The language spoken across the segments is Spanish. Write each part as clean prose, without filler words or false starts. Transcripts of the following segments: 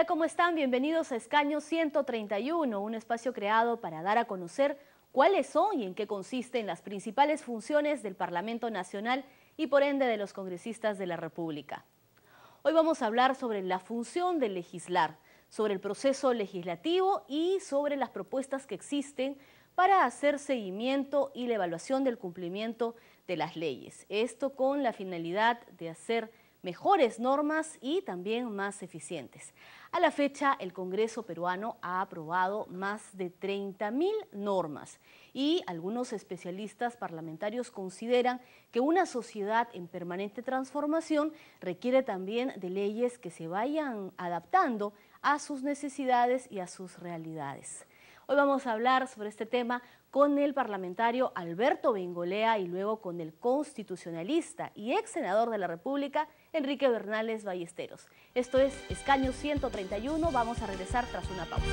Hola, ¿cómo están? Bienvenidos a Escaño 131, un espacio creado para dar a conocer cuáles son y en qué consisten las principales funciones del Parlamento Nacional y por ende de los congresistas de la República. Hoy vamos a hablar sobre la función de legislar, sobre el proceso legislativo y sobre las propuestas que existen para hacer seguimiento y la evaluación del cumplimiento de las leyes. Esto con la finalidad de hacer mejores normas y también más eficientes. A la fecha, el Congreso peruano ha aprobado más de 30.000 normas y algunos especialistas parlamentarios consideran que una sociedad en permanente transformación requiere también de leyes que se vayan adaptando a sus necesidades y a sus realidades. Hoy vamos a hablar sobre este tema con el parlamentario Alberto Bengolea y luego con el constitucionalista y ex senador de la República, Enrique Bernales Ballesteros. Esto es Escaño 131, vamos a regresar tras una pausa.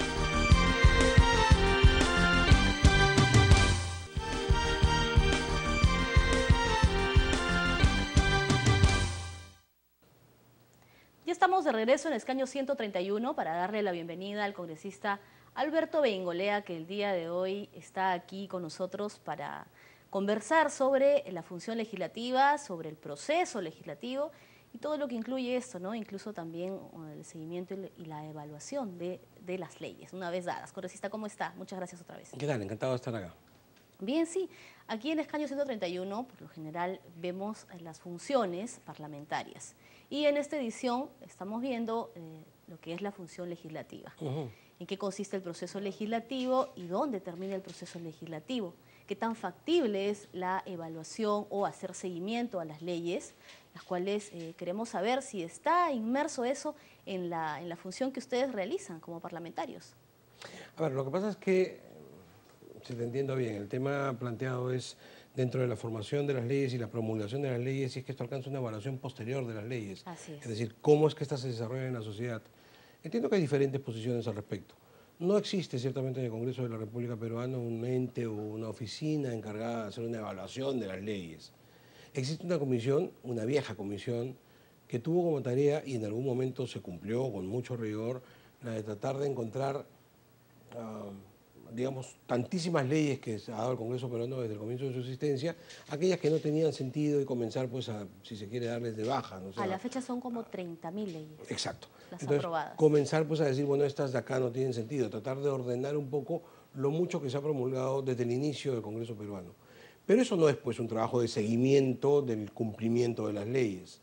Ya estamos de regreso en Escaño 131 para darle la bienvenida al congresista Alberto Bengolea, que el día de hoy está aquí con nosotros para conversar sobre la función legislativa, sobre el proceso legislativo y todo lo que incluye esto, ¿no? Incluso también el seguimiento y la evaluación de las leyes, una vez dadas. Congresista, ¿cómo está? Muchas gracias otra vez. ¿Qué tal? Encantado de estar acá. Bien, sí. Aquí en Escaño 131, por lo general, vemos las funciones parlamentarias. Y en esta edición estamos viendo lo que es la función legislativa. En qué consiste el proceso legislativo y dónde termina el proceso legislativo. Qué tan factible es la evaluación o hacer seguimiento a las leyes, las cuales queremos saber si está inmerso eso en la función que ustedes realizan como parlamentarios. A ver, lo que pasa es que, si te entiendo bien, el tema planteado es dentro de la formación de las leyes y la promulgación de las leyes, y es que esto alcanza una evaluación posterior de las leyes. Así es. Es decir, cómo es que estas se desarrollan en la sociedad. Entiendo que hay diferentes posiciones al respecto. No existe ciertamente en el Congreso de la República Peruana un ente o una oficina encargada de hacer una evaluación de las leyes. Existe una comisión, una vieja comisión, que tuvo como tarea, y en algún momento se cumplió con mucho rigor, la de tratar de encontrar digamos, tantísimas leyes que ha dado el Congreso peruano desde el comienzo de su existencia, aquellas que no tenían sentido y comenzar, pues, a, si se quiere, darles de baja, ¿no? O sea, a la fecha son como 30.000 leyes. Exacto. Las Entonces, aprobadas. comenzar, pues, a decir, bueno, estas de acá no tienen sentido, tratar de ordenar un poco lo mucho que se ha promulgado desde el inicio del Congreso peruano. Pero eso no es, pues, un trabajo de seguimiento del cumplimiento de las leyes.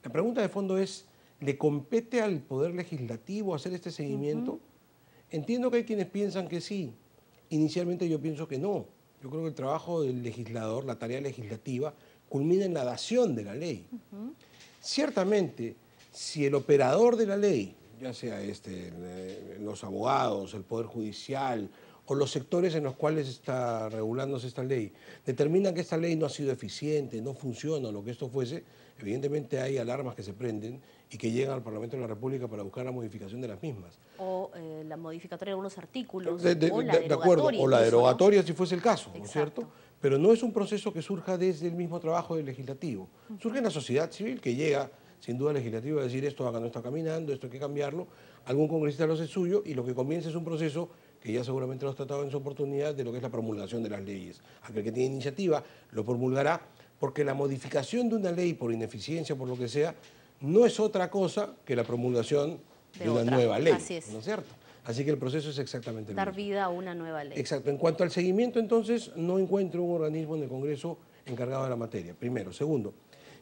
La pregunta de fondo es, ¿le compete al Poder Legislativo hacer este seguimiento? Entiendo que hay quienes piensan que sí. Inicialmente yo pienso que no. Yo creo que el trabajo del legislador, la tarea legislativa, culmina en la dación de la ley. Ciertamente, si el operador de la ley, ya sea los abogados, el Poder Judicial o los sectores en los cuales está regulándose esta ley, determinan que esta ley no ha sido eficiente, no funciona, o lo que esto fuese, evidentemente hay alarmas que se prenden y que llegan al Parlamento de la República para buscar la modificación de las mismas. O la modificatoria de algunos artículos, De acuerdo, o la derogatoria, ¿no? Si fuese el caso, ¿no es cierto? Pero no es un proceso que surja desde el mismo trabajo del legislativo. Surge en la sociedad civil, que llega, sin duda, al legislativo a decir esto acá no está caminando, esto hay que cambiarlo, algún congresista lo hace suyo y lo que comienza es un proceso que ya seguramente lo has tratado en su oportunidad, de lo que es la promulgación de las leyes. Aquel que tiene iniciativa lo promulgará, porque la modificación de una ley por ineficiencia, por lo que sea, no es otra cosa que la promulgación de una nueva ley, ¿no es cierto? Así que el proceso es exactamente el mismo. Dar vida a una nueva ley. Exacto. En cuanto al seguimiento, entonces, no encuentro un organismo en el Congreso encargado de la materia, primero. Segundo,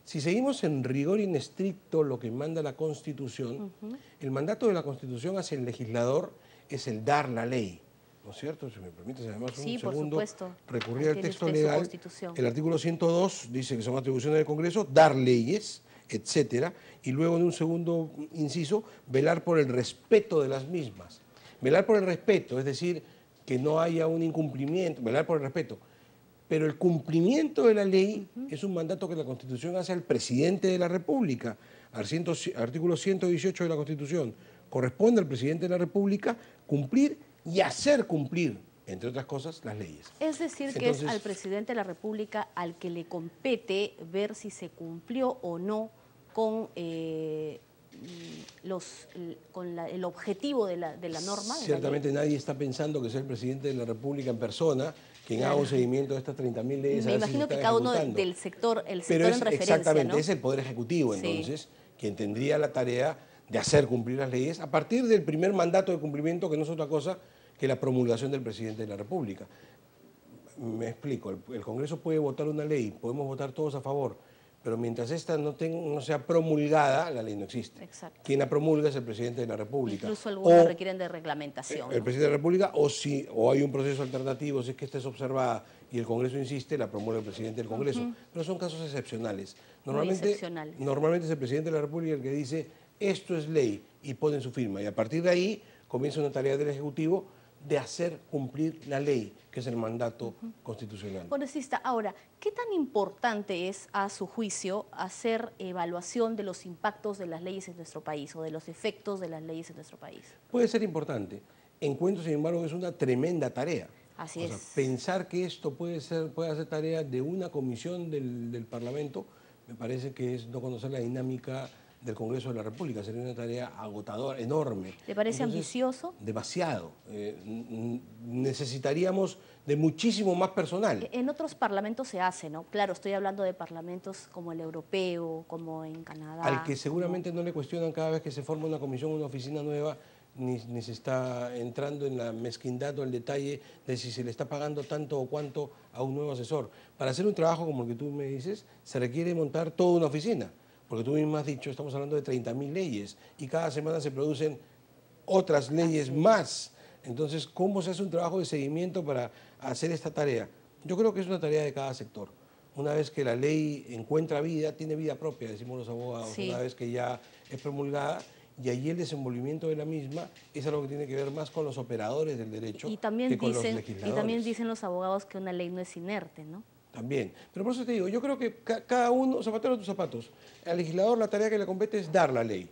si seguimos en rigor y en estricto lo que manda la Constitución, el mandato de la Constitución hacia el legislador es el dar la ley, ¿no es cierto? Si me permites, además, un segundo, recurrir al texto legal. El artículo 102 dice que son atribuciones del Congreso dar leyes, etcétera, y luego en un segundo inciso, velar por el respeto de las mismas. Velar por el respeto, es decir, que no haya un incumplimiento, velar por el respeto. Pero el cumplimiento de la ley es un mandato que la Constitución hace al presidente de la República. Artículo 118 de la Constitución. Corresponde al presidente de la República cumplir y hacer cumplir, entre otras cosas, las leyes. Es decir, que es al presidente de la República al que le compete ver si se cumplió o no con el objetivo de la norma. Ciertamente nadie está pensando que sea el presidente de la República en persona quien haga un seguimiento de estas 30.000 leyes. Me imagino que cada uno del sector, el sector en referencia, exactamente, ¿no? es el Poder Ejecutivo, Sí. entonces, quien tendría la tarea de hacer cumplir las leyes a partir del primer mandato de cumplimiento, que no es otra cosa que la promulgación del presidente de la República. Me explico, el Congreso puede votar una ley, podemos votar todos a favor, pero mientras esta no sea promulgada, la ley no existe. Exacto. Quien la promulga es el presidente de la República. Incluso algunos requieren de reglamentación. El presidente de la República, o hay un proceso alternativo, si es que esta es observada y el Congreso insiste, la promulga el presidente del Congreso. Pero son casos excepcionales. Normalmente es el presidente de la República el que dice, esto es ley, y pone su firma. Y a partir de ahí comienza una tarea del Ejecutivo de hacer cumplir la ley, que es el mandato constitucional. Congresista, ahora, ¿qué tan importante es, a su juicio, hacer evaluación de los impactos de las leyes en nuestro país o de los efectos de las leyes en nuestro país? Puede ser importante. Encuentro, sin embargo, que es una tremenda tarea. Así es. Pensar que esto puede ser tarea de una comisión del Parlamento, me parece que es no conocer la dinámica del Congreso de la República. Sería una tarea agotadora, enorme. ¿Le parece ambicioso? Demasiado. Necesitaríamos de muchísimo más personal. En otros parlamentos se hace, ¿no? Claro, estoy hablando de parlamentos como el europeo, como en Canadá. Al que seguramente no le cuestionan cada vez que se forma una comisión, una oficina nueva, ni se está entrando en la mezquindad o el detalle de si se le está pagando tanto o cuánto a un nuevo asesor. Para hacer un trabajo como el que tú me dices, se requiere montar toda una oficina. Porque tú mismo has dicho, estamos hablando de 30.000 leyes y cada semana se producen otras leyes más. Entonces, ¿cómo se hace un trabajo de seguimiento para hacer esta tarea? Yo creo que es una tarea de cada sector. Una vez que la ley encuentra vida, tiene vida propia, decimos los abogados, Sí. Una vez que ya es promulgada, y allí el desenvolvimiento de la misma es algo que tiene que ver más con los operadores del derecho que con los legisladores. Y también dicen los abogados que una ley no es inerte, ¿no? También. Pero por eso te digo, yo creo que cada uno, zapatero a tus zapatos, al legislador la tarea que le compete es dar la ley.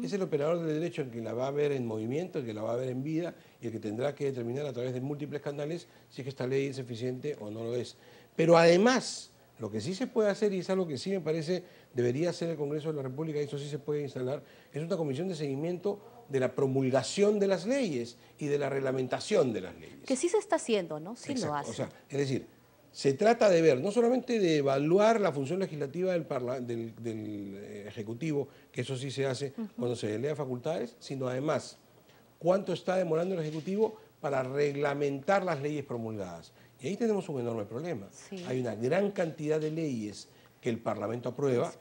Es el operador del derecho el que la va a ver en movimiento, el que la va a ver en vida y el que tendrá que determinar a través de múltiples canales si es que esta ley es eficiente o no lo es. Pero además, lo que sí se puede hacer, y es algo que sí me parece debería hacer el Congreso de la República, y eso sí se puede instalar, es una comisión de seguimiento de la promulgación de las leyes y de la reglamentación de las leyes. Que sí se está haciendo, ¿no? Sí. Exacto. Lo hace. O sea, es decir, se trata de ver, no solamente de evaluar la función legislativa del Ejecutivo, que eso sí se hace cuando se delega facultades, sino además cuánto está demorando el Ejecutivo para reglamentar las leyes promulgadas. Y ahí tenemos un enorme problema. Sí. Hay una gran cantidad de leyes que el Parlamento aprueba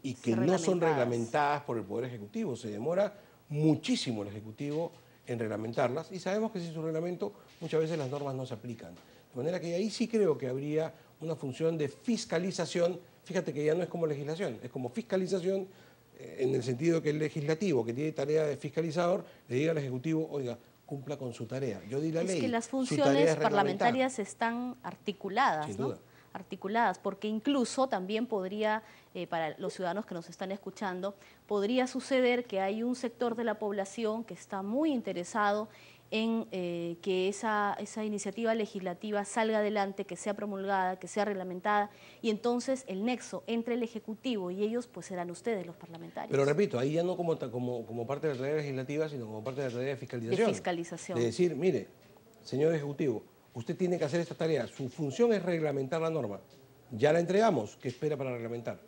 y que no son reglamentadas por el Poder Ejecutivo. Se demora muchísimo el Ejecutivo en reglamentarlas y sabemos que sin su reglamento muchas veces las normas no se aplican. De manera que ahí sí creo que habría una función de fiscalización. Fíjate que ya no es como legislación, es como fiscalización en el sentido que el legislativo, que tiene tarea de fiscalizador, le diga al Ejecutivo, oiga, cumpla con su tarea. Yo di la ley. Es que las funciones parlamentarias están articuladas, Sin ¿no? duda. Articuladas, porque incluso también podría, para los ciudadanos que nos están escuchando, podría suceder que hay un sector de la población que está muy interesado en que esa iniciativa legislativa salga adelante, que sea promulgada, que sea reglamentada, y entonces el nexo entre el Ejecutivo y ellos pues serán ustedes, los parlamentarios. Pero repito, ahí ya no como parte de la tarea legislativa, sino como parte de la tarea de fiscalización. De fiscalización. De decir, mire, señor Ejecutivo, usted tiene que hacer esta tarea, su función es reglamentar la norma. Ya la entregamos, ¿qué espera para reglamentar?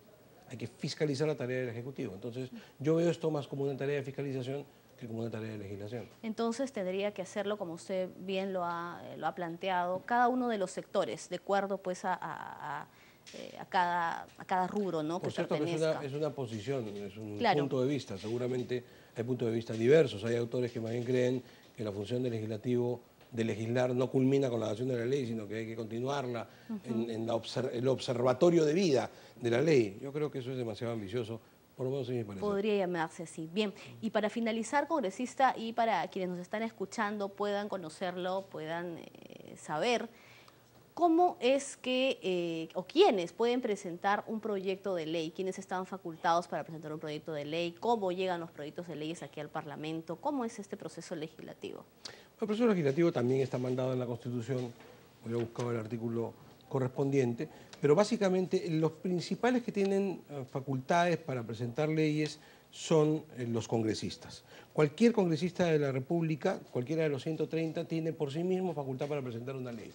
Hay que fiscalizar la tarea del Ejecutivo. Entonces, yo veo esto más como una tarea de fiscalización que como una tarea de legislación. Entonces tendría que hacerlo, como usted bien lo ha planteado, cada uno de los sectores, de acuerdo pues a cada rubro, ¿no? Por que cierto, pertenezca. que es una posición, es un Claro. punto de vista. Seguramente hay puntos de vista diversos. Hay autores que más bien creen que la función del legislativo de legislar no culmina con la dación de la ley, sino que hay que continuarla en el observatorio de vida de la ley. Yo creo que eso es demasiado ambicioso. Por lo menos sí me parece. Podría llamarse así. Bien, y para finalizar, congresista, y para quienes nos están escuchando puedan conocerlo, puedan saber, ¿cómo es que, o quiénes pueden presentar un proyecto de ley? ¿Quiénes están facultados para presentar un proyecto de ley? ¿Cómo llegan los proyectos de leyes aquí al Parlamento? ¿Cómo es este proceso legislativo? El proceso legislativo también está mandado en la Constitución. Voy a buscar el artículo correspondiente, pero básicamente los principales que tienen facultades para presentar leyes son los congresistas. Cualquier congresista de la República, cualquiera de los 130, tiene por sí mismo facultad para presentar una ley,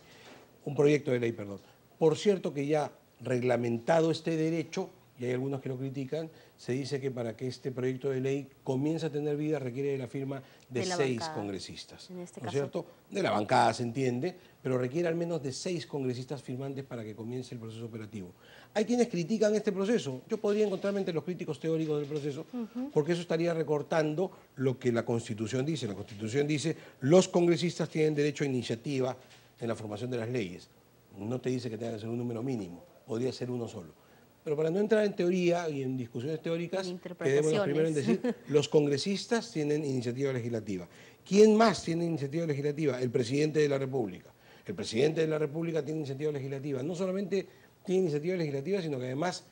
un proyecto de ley, perdón. Por cierto que ya reglamentado este derecho, y hay algunos que lo critican, se dice que para que este proyecto de ley comience a tener vida requiere de la firma de 6 congresistas. En este ¿No es caso, cierto? De la bancada se entiende, pero requiere al menos de 6 congresistas firmantes para que comience el proceso operativo. Hay quienes critican este proceso. Yo podría encontrarme entre los críticos teóricos del proceso, porque eso estaría recortando lo que la Constitución dice. La Constitución dice los congresistas tienen derecho a iniciativa en la formación de las leyes. No te dice que tenga que ser un número mínimo, podría ser uno solo. Pero para no entrar en teoría y en discusiones teóricas, quedémonos primero en decir, los congresistas tienen iniciativa legislativa. ¿Quién más tiene iniciativa legislativa? El presidente de la República. El presidente de la República tiene iniciativa legislativa. No solamente tiene iniciativa legislativa, sino que además,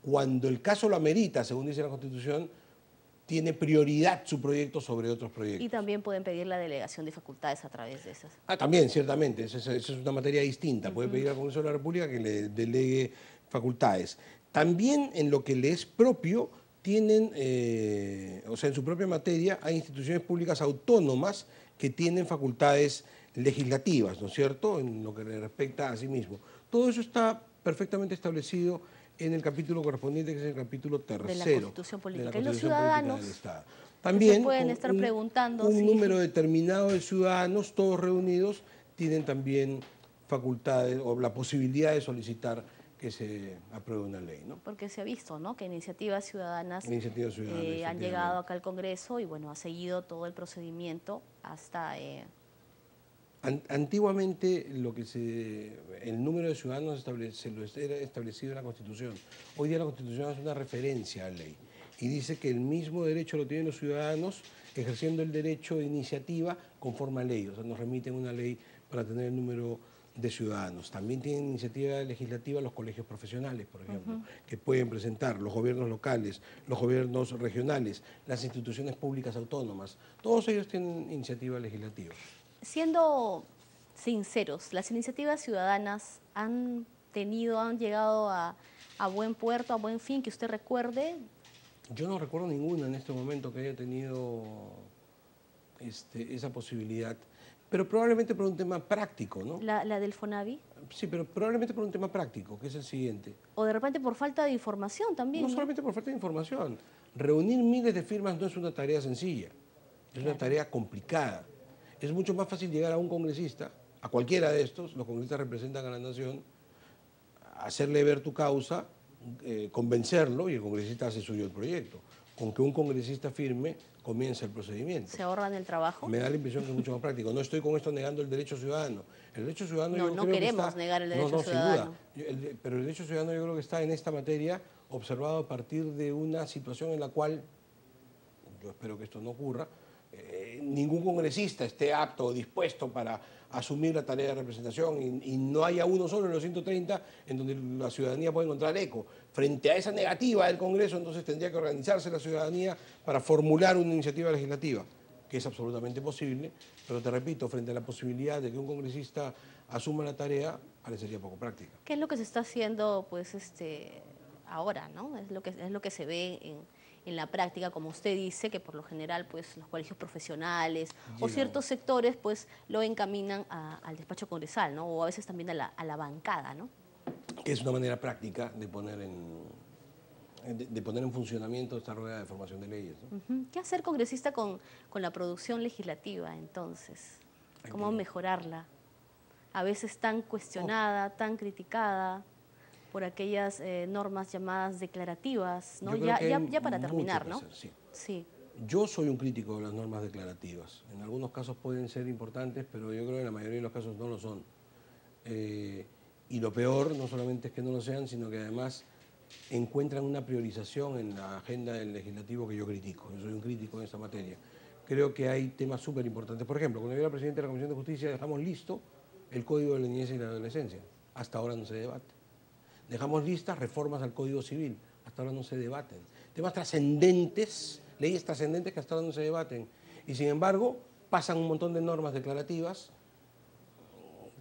cuando el caso lo amerita, según dice la Constitución, tiene prioridad su proyecto sobre otros proyectos. Y también pueden pedir la delegación de facultades a través de esas. También, ciertamente. Esa es una materia distinta. Puede pedir al Congreso de la República que le delegue facultades. También en lo que le es propio, tienen, o sea, en su propia materia, hay instituciones públicas autónomas que tienen facultades legislativas, ¿no es cierto?, en lo que le respecta a sí mismo. Todo eso está perfectamente establecido en el capítulo correspondiente, que es el capítulo tercero de la Constitución Política. De la Constitución Constitución Política del Estado. También se pueden estar preguntando un número determinado de ciudadanos, todos reunidos, tienen también facultades o la posibilidad de solicitar que se apruebe una ley, ¿no? Porque se ha visto, ¿no?, que iniciativas ciudadanas han llegado acá al Congreso y, bueno, ha seguido todo el procedimiento hasta... Antiguamente el número de ciudadanos era establecido en la Constitución. Hoy día la Constitución hace una referencia a la ley y dice que el mismo derecho lo tienen los ciudadanos ejerciendo el derecho de iniciativa conforme a ley. O sea, nos remiten una ley para tener el número de ciudadanos. También tienen iniciativa legislativa los colegios profesionales, por ejemplo, que pueden presentar, los gobiernos locales, los gobiernos regionales, las instituciones públicas autónomas. Todos ellos tienen iniciativa legislativa. Siendo sinceros, ¿las iniciativas ciudadanas han llegado a buen puerto, a buen fin, que usted recuerde? Yo no recuerdo ninguna en este momento que haya tenido esa posibilidad, pero probablemente por un tema práctico, ¿no? ¿La del FONAVI? Sí, pero probablemente por un tema práctico, que es el siguiente. O de repente por falta de información también. No solamente por falta de información. Reunir miles de firmas no es una tarea sencilla, es una tarea complicada. Es mucho más fácil llegar a un congresista, a cualquiera de estos, los congresistas representan a la nación, hacerle ver tu causa, convencerlo y el congresista hace suyo el proyecto. Con que un congresista firme, comienza el procedimiento. ¿Se ahorran el trabajo? Me da la impresión que es mucho más práctico. No estoy con esto negando el derecho ciudadano. El derecho ciudadano no queremos negar el derecho ciudadano. Sin duda. Pero el derecho ciudadano yo creo que está en esta materia observado a partir de una situación en la cual, yo espero que esto no ocurra, ningún congresista esté apto o dispuesto para asumir la tarea de representación y no haya uno solo en los 130 en donde la ciudadanía puede encontrar eco. Frente a esa negativa del Congreso, entonces tendría que organizarse la ciudadanía para formular una iniciativa legislativa, que es absolutamente posible, pero te repito, frente a la posibilidad de que un congresista asuma la tarea, parecería poco práctica. ¿Qué es lo que se está haciendo pues, ahora, ¿no? Es lo que se ve en la práctica, como usted dice, que por lo general pues, los colegios profesionales o ciertos sectores pues, lo encaminan al despacho congresal, ¿no? O a veces también a la bancada, ¿no? Que es una manera práctica de poner en funcionamiento esta rueda de formación de leyes, ¿no? ¿Qué hacer congresista con la producción legislativa entonces? ¿Cómo mejorarla? A veces tan cuestionada, tan criticada por aquellas normas llamadas declarativas, ¿no? Ya para terminar, ¿no? Sí. Sí. Yo soy un crítico de las normas declarativas. En algunos casos pueden ser importantes, pero yo creo que en la mayoría de los casos no lo son. Y lo peor no solamente es que no lo sean, sino que además encuentran una priorización en la agenda del legislativo que yo critico. Yo soy un crítico en esta materia. Creo que hay temas súper importantes. Por ejemplo, cuando yo era presidente de la Comisión de Justicia dejamos listo el Código de la Niñez y la Adolescencia. Hasta ahora no se debate. Dejamos listas reformas al Código Civil. Hasta ahora no se debaten. Temas trascendentes, leyes trascendentes que hasta ahora no se debaten. Y sin embargo, pasan un montón de normas declarativas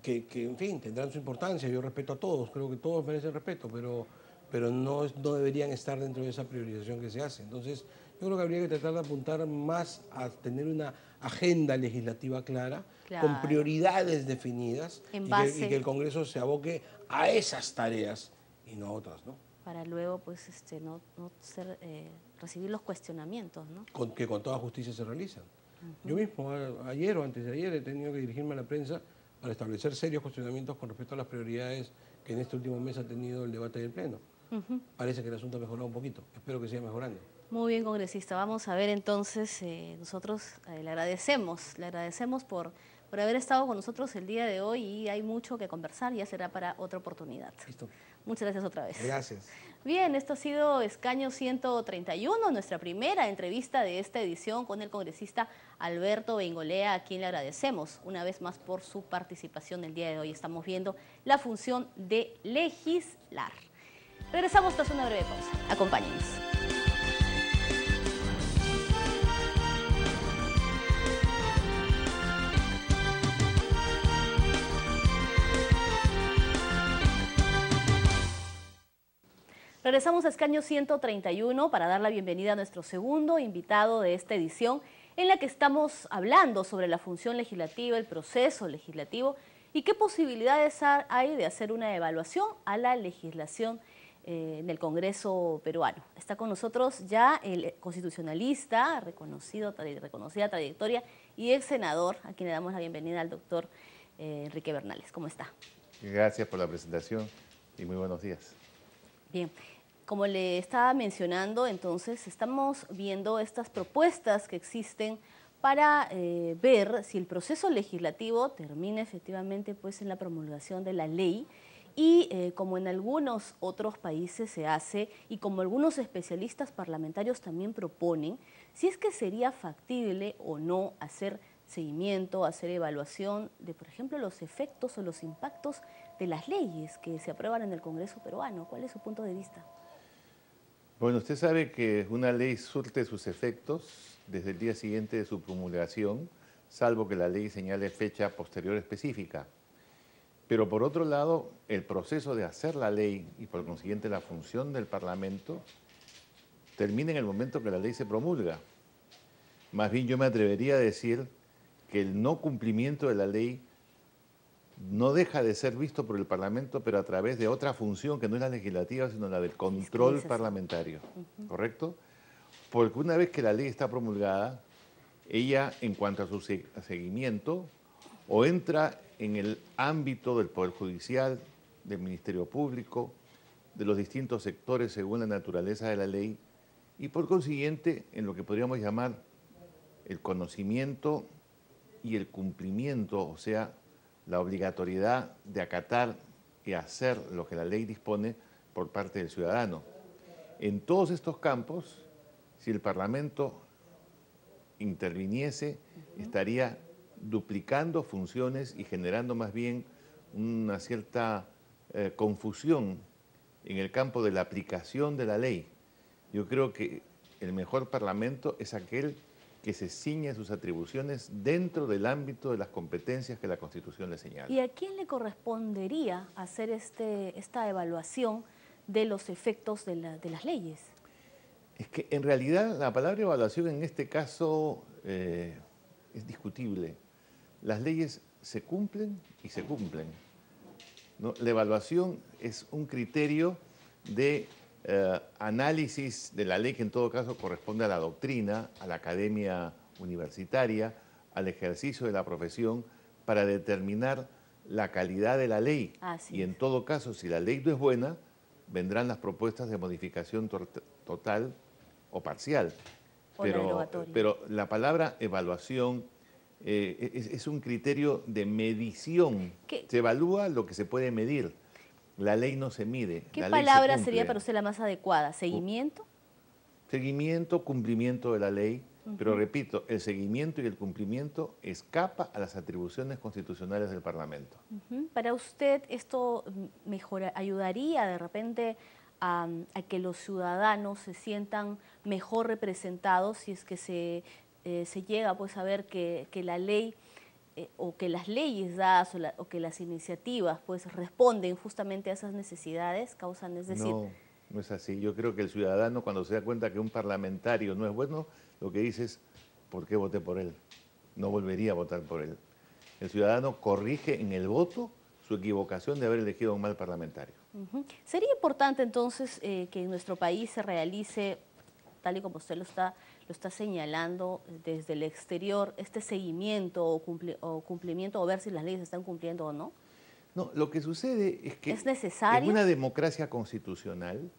en fin, tendrán su importancia. Yo respeto a todos, creo que todos merecen respeto, pero no, no deberían estar dentro de esa priorización que se hace. Entonces, yo creo que habría que tratar de apuntar más a tener una agenda legislativa clara, con Claro. prioridades definidas, En y que el Congreso se aboque a esas tareas y no a otras, ¿no? para luego pues recibir los cuestionamientos, ¿no? Que con toda justicia se realizan. Yo mismo, ayer o antes de ayer, he tenido que dirigirme a la prensa para establecer serios cuestionamientos con respecto a las prioridades que en este último mes ha tenido el debate del Pleno. Parece que el asunto ha mejorado un poquito. Espero que siga mejorando. Muy bien, congresista. Vamos a ver entonces, nosotros le agradecemos por haber estado con nosotros el día de hoy y hay mucho que conversar, ya será para otra oportunidad. Listo. Muchas gracias otra vez. Gracias. Bien, esto ha sido Escaño 131, nuestra primera entrevista de esta edición con el congresista Alberto Bengolea, a quien le agradecemos una vez más por su participación el día de hoy. Estamos viendo la función de legislar. Regresamos tras una breve pausa. Acompáñenos. Regresamos a Escaño 131 para dar la bienvenida a nuestro segundo invitado de esta edición, en la que estamos hablando sobre la función legislativa, el proceso legislativo y qué posibilidades hay de hacer una evaluación a la legislación en el Congreso peruano. Está con nosotros ya el constitucionalista, reconocida trayectoria y ex senador, a quien le damos la bienvenida al doctor Enrique Bernales. ¿Cómo está? Gracias por la presentación y muy buenos días. Bien, como le estaba mencionando, entonces estamos viendo estas propuestas que existen para ver si el proceso legislativo termina efectivamente pues, en la promulgación de la ley y como en algunos otros países se hace y como algunos especialistas parlamentarios también proponen, si es que sería factible o no hacer seguimiento, hacer evaluación de, por ejemplo, los efectos o los impactos de las leyes que se aprueban en el Congreso peruano. ¿Cuál es su punto de vista? Bueno, usted sabe que una ley surte sus efectos desde el día siguiente de su promulgación, salvo que la ley señale fecha posterior específica. Pero por otro lado, el proceso de hacer la ley y por consiguiente la función del Parlamento termina en el momento que la ley se promulga. Más bien yo me atrevería a decir que el no cumplimiento de la ley no deja de ser visto por el Parlamento, pero a través de otra función que no es la legislativa, sino la del control parlamentario, ¿correcto? Porque una vez que la ley está promulgada, ella, en cuanto a su seguimiento, o entra en el ámbito del Poder Judicial, del Ministerio Público, de los distintos sectores según la naturaleza de la ley, y por consiguiente, en lo que podríamos llamar el conocimiento y el cumplimiento, o sea, la obligatoriedad de acatar y hacer lo que la ley dispone por parte del ciudadano. En todos estos campos, si el Parlamento interviniese, estaría duplicando funciones y generando más bien una cierta confusión en el campo de la aplicación de la ley. Yo creo que el mejor Parlamento es aquel que se ciñe sus atribuciones dentro del ámbito de las competencias que la Constitución le señala. ¿Y a quién le correspondería hacer esta evaluación de los efectos de las leyes? Es que en realidad la palabra evaluación en este caso es discutible. Las leyes se cumplen y se cumplen, ¿no? La evaluación es un criterio de análisis de la ley que en todo caso corresponde a la doctrina, a la academia universitaria, al ejercicio de la profesión para determinar la calidad de la ley. Y en todo caso, si la ley no es buena, vendrán las propuestas de modificación total o parcial. Pero la palabra evaluación es un criterio de medición. Se evalúa lo que se puede medir. La ley no se mide. ¿Qué palabra sería para usted la más adecuada? ¿Seguimiento? Seguimiento, cumplimiento de la ley. Pero repito, el seguimiento y el cumplimiento escapa a las atribuciones constitucionales del Parlamento. ¿Para usted esto ayudaría de repente a que los ciudadanos se sientan mejor representados si es que se llega pues, a ver que la ley o que las leyes dadas o que las iniciativas pues responden justamente a esas necesidades, causan, es decir... No, no es así. Yo creo que el ciudadano, cuando se da cuenta que un parlamentario no es bueno, lo que dice es, ¿por qué voté por él? No volvería a votar por él. El ciudadano corrige en el voto su equivocación de haber elegido a un mal parlamentario. Sería importante entonces que en nuestro país se realice, tal y como usted lo está señalando, desde el exterior, este seguimiento o cumplimiento, o ver si las leyes se están cumpliendo o no. No, lo que sucede es que ¿Es necesario? en una democracia constitucional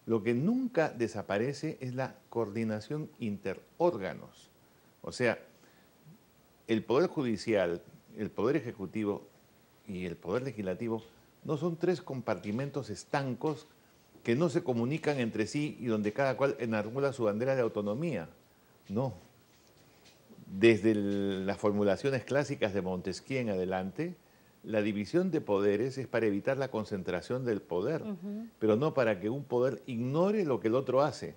lo que nunca desaparece es la coordinación interórganos. O sea, el Poder Judicial, el Poder Ejecutivo y el Poder Legislativo no son tres compartimentos estancos que no se comunican entre sí y donde cada cual enarbola su bandera de autonomía. No. Desde las formulaciones clásicas de Montesquieu en adelante, la división de poderes es para evitar la concentración del poder, pero no para que un poder ignore lo que el otro hace.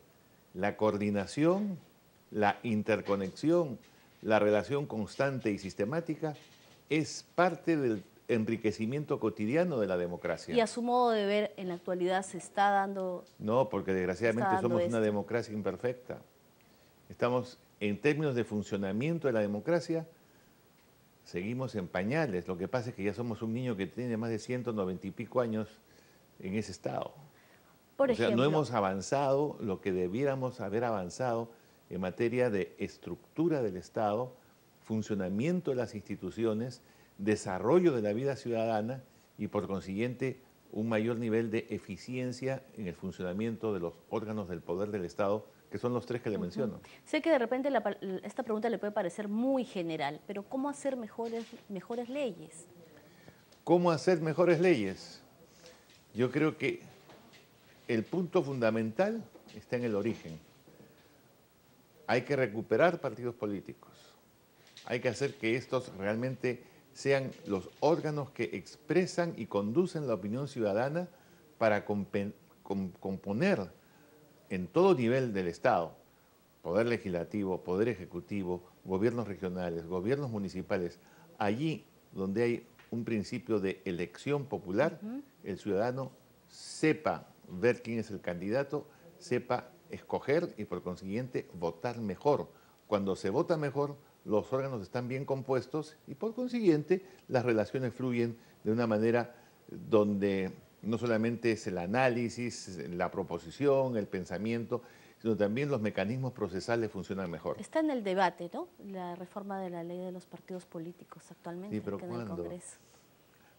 La coordinación, la interconexión, la relación constante y sistemática es parte del enriquecimiento cotidiano de la democracia. Y a su modo de ver, en la actualidad se está dando... No, porque desgraciadamente somos una democracia imperfecta. Estamos, en términos de funcionamiento de la democracia, seguimos en pañales. Lo que pasa es que ya somos un niño que tiene más de 190 y pico años en ese estado. Por ejemplo, no hemos avanzado lo que debiéramos haber avanzado en materia de estructura del Estado, funcionamiento de las instituciones, desarrollo de la vida ciudadana y, por consiguiente, un mayor nivel de eficiencia en el funcionamiento de los órganos del poder del Estado, que son los tres que le menciono. Sé que de repente esta pregunta le puede parecer muy general, pero ¿cómo hacer mejores leyes? ¿Cómo hacer mejores leyes? Yo creo que el punto fundamental está en el origen. Hay que recuperar partidos políticos. Hay que hacer que estos realmente sean los órganos que expresan y conducen la opinión ciudadana para componer en todo nivel del Estado, poder legislativo, poder ejecutivo, gobiernos regionales, gobiernos municipales, allí donde hay un principio de elección popular, el ciudadano sepa ver quién es el candidato, sepa escoger y por consiguiente votar mejor. Cuando se vota mejor, los órganos están bien compuestos y por consiguiente las relaciones fluyen de una manera donde no solamente es el análisis, la proposición, el pensamiento, sino también los mecanismos procesales funcionan mejor. Está en el debate, ¿no? La reforma de la ley de los partidos políticos actualmente, Sí, pero en el Congreso.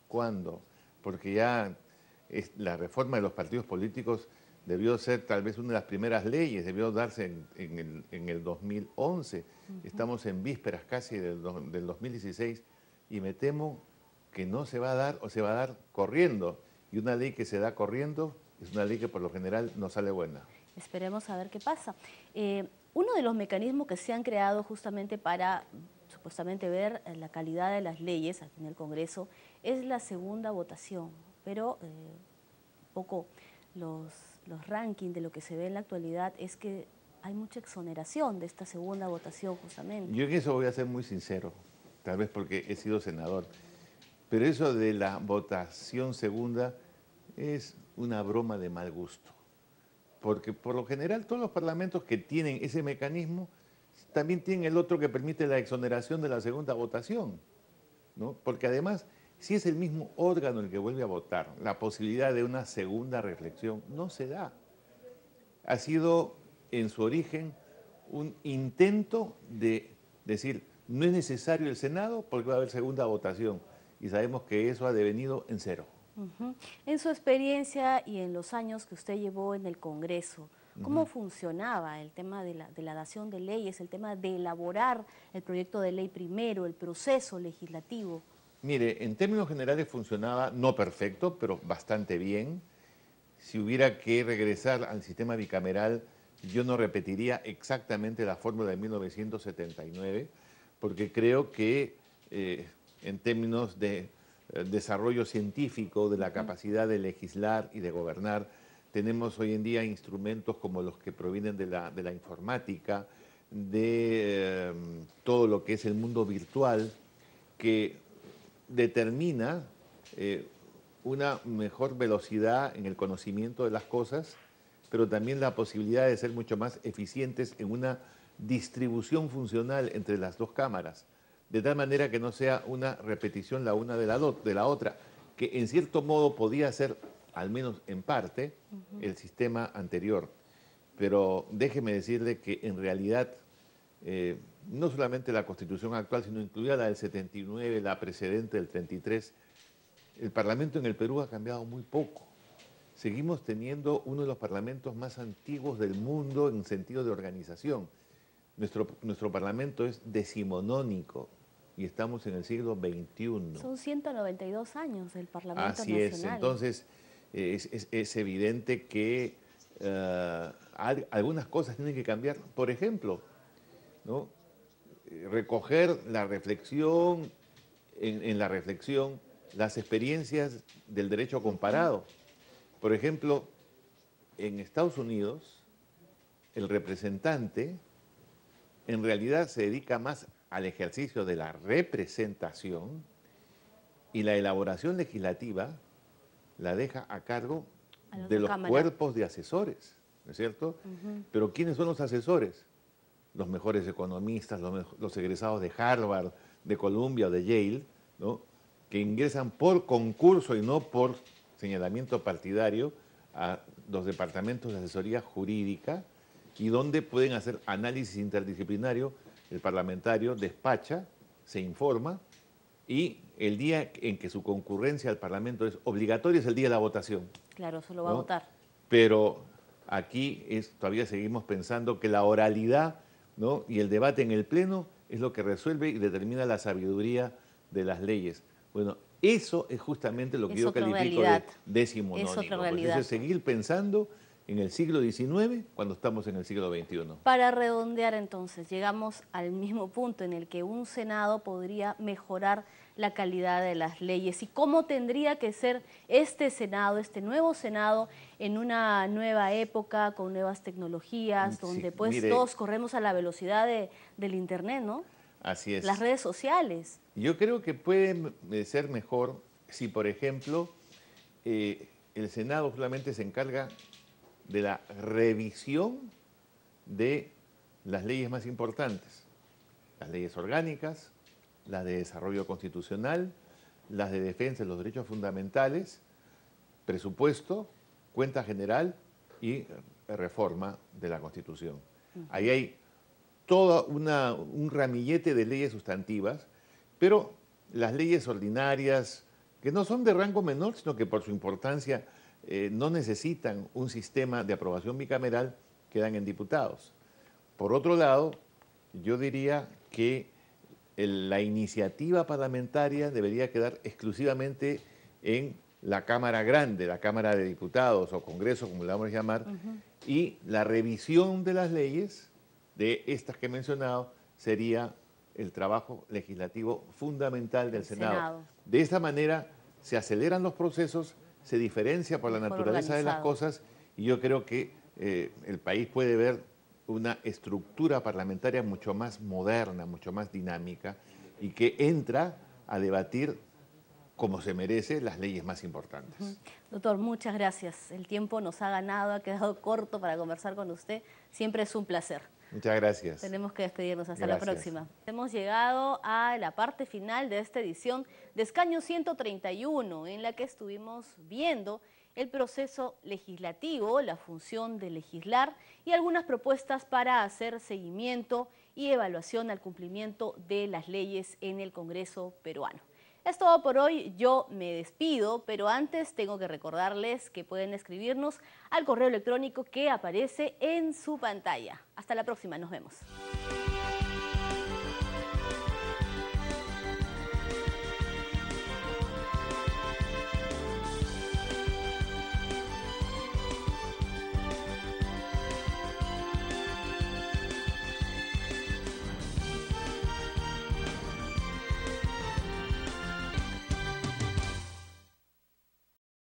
¿Cuándo? Porque ya la reforma de los partidos políticos debió ser tal vez una de las primeras leyes, debió darse en el 2011. Estamos en vísperas casi del 2016 y me temo que no se va a dar o se va a dar corriendo. Y una ley que se da corriendo es una ley que por lo general no sale buena. Esperemos a ver qué pasa. Uno de los mecanismos que se han creado justamente para supuestamente ver la calidad de las leyes aquí en el Congreso es la segunda votación, pero un poco los rankings de lo que se ve en la actualidad es que hay mucha exoneración de esta segunda votación justamente. Yo en eso voy a ser muy sincero, tal vez porque he sido senador, pero eso de la votación segunda es una broma de mal gusto, porque por lo general todos los parlamentos que tienen ese mecanismo también tienen el otro que permite la exoneración de la segunda votación, ¿no? Porque además, si es el mismo órgano el que vuelve a votar, la posibilidad de una segunda reflexión no se da. Ha sido en su origen un intento de decir, no es necesario el Senado porque va a haber segunda votación. Y sabemos que eso ha devenido en cero. En su experiencia y en los años que usted llevó en el Congreso, ¿cómo funcionaba el tema de la dación de leyes, el tema de elaborar el proyecto de ley primero, el proceso legislativo? Mire, en términos generales funcionaba no perfecto, pero bastante bien. Si hubiera que regresar al sistema bicameral, yo no repetiría exactamente la fórmula de 1979, porque creo que en términos de desarrollo científico, de la capacidad de legislar y de gobernar, tenemos hoy en día instrumentos como los que provienen de la informática, de todo lo que es el mundo virtual, que determina una mejor velocidad en el conocimiento de las cosas, pero también la posibilidad de ser mucho más eficientes en una distribución funcional entre las dos cámaras, de tal manera que no sea una repetición la una de la otra, que en cierto modo podía ser, al menos en parte, el sistema anterior. Pero déjeme decirle que en realidad no solamente la Constitución actual, sino incluida la del 79, la precedente del 33, el Parlamento en el Perú ha cambiado muy poco. Seguimos teniendo uno de los parlamentos más antiguos del mundo en sentido de organización. Nuestro Parlamento es decimonónico y estamos en el siglo XXI. Son 192 años del Parlamento Así Nacional. es, entonces es evidente que algunas cosas tienen que cambiar. Por ejemplo, ¿no? Recoger la reflexión, en la reflexión, las experiencias del derecho comparado. Por ejemplo, en Estados Unidos, el representante en realidad se dedica más al ejercicio de la representación y la elaboración legislativa la deja a cargo de los cuerpos de asesores, ¿no es cierto? Pero ¿quiénes son los asesores? Los mejores economistas, los egresados de Harvard, de Columbia o de Yale, ¿no? Que ingresan por concurso y no por señalamiento partidario a los departamentos de asesoría jurídica y donde pueden hacer análisis interdisciplinario. El parlamentario despacha, se informa y el día en que su concurrencia al Parlamento es obligatoria es el día de la votación. Claro, solo va a votar. Pero aquí todavía seguimos pensando que la oralidad, ¿no? Y el debate en el Pleno es lo que resuelve y determina la sabiduría de las leyes. Bueno, eso es justamente lo que yo califico de decimonónico. Es otra realidad. Es seguir pensando en el siglo XIX cuando estamos en el siglo XXI. Para redondear entonces, llegamos al mismo punto en el que un Senado podría mejorar la calidad de las leyes. ¿Y cómo tendría que ser este Senado, este nuevo Senado, en una nueva época, con nuevas tecnologías, donde pues mire, todos corremos a la velocidad del Internet, ¿no? Así es. Las redes sociales. Yo creo que puede ser mejor si, por ejemplo, el Senado solamente se encarga de la revisión de las leyes más importantes, las leyes orgánicas, las de desarrollo constitucional, las de defensa de los derechos fundamentales, presupuesto, cuenta general y reforma de la Constitución. Ahí hay todo un ramillete de leyes sustantivas, pero las leyes ordinarias, que no son de rango menor, sino que por su importancia no necesitan un sistema de aprobación bicameral, quedan en diputados. Por otro lado, yo diría que la iniciativa parlamentaria debería quedar exclusivamente en la Cámara Grande, la Cámara de Diputados o Congreso, como le vamos a llamar, y la revisión de las leyes, de estas que he mencionado, sería el trabajo legislativo fundamental del Senado. De esta manera se aceleran los procesos, se diferencia por la naturaleza de las cosas y yo creo que el país puede ver una estructura parlamentaria mucho más moderna, mucho más dinámica y que entra a debatir como se merece las leyes más importantes. Doctor, muchas gracias. El tiempo nos ha ganado, ha quedado corto para conversar con usted. Siempre es un placer. Muchas gracias. Tenemos que despedirnos. Hasta la próxima. Hemos llegado a la parte final de esta edición de Escaño 131, en la que estuvimos viendo el proceso legislativo, la función de legislar y algunas propuestas para hacer seguimiento y evaluación al cumplimiento de las leyes en el Congreso peruano. Es todo por hoy, yo me despido, pero antes tengo que recordarles que pueden escribirnos al correo electrónico que aparece en su pantalla. Hasta la próxima, nos vemos.